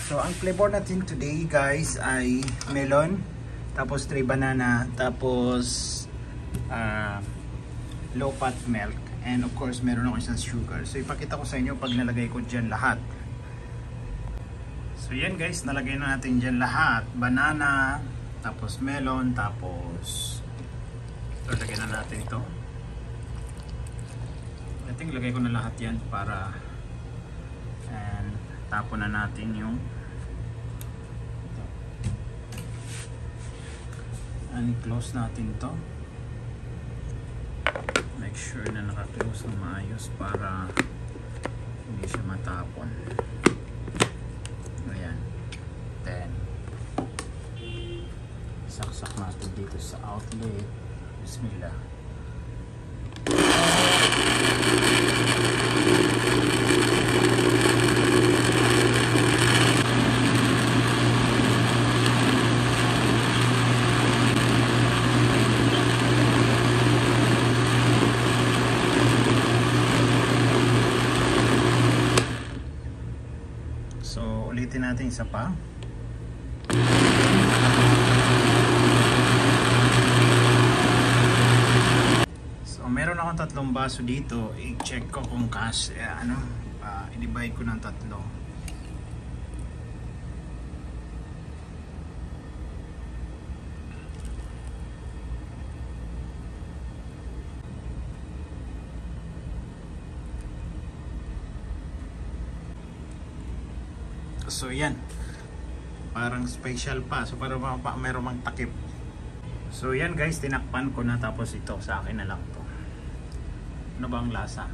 So ang flavor natin today guys ay melon, tapos 3 banana, tapos low fat milk, and of course meron ako isang sugar. So ipakita ko sa inyo pag nalagay ko dyan lahat. So yan guys, nalagay na natin dyan lahat. Banana, tapos melon, tapos ito, lagyan na natin ito. I think lagay ko na lahat yan para and tapon na natin yung ito. And close natin to. Make sure na naka-close ng maayos para hindi siya matapon. Ayan. Then saksak natin dito sa outlet. Bismillah. So ulitin natin isa pa. So meron akong 3 baso dito. I-check ko kung i-divide ko ng 3. So yan, parang special pa, so para meron mang takip. So yan guys, tinakpan ko na, tapos ito sa akin na lang to. Ano ba ang lasa?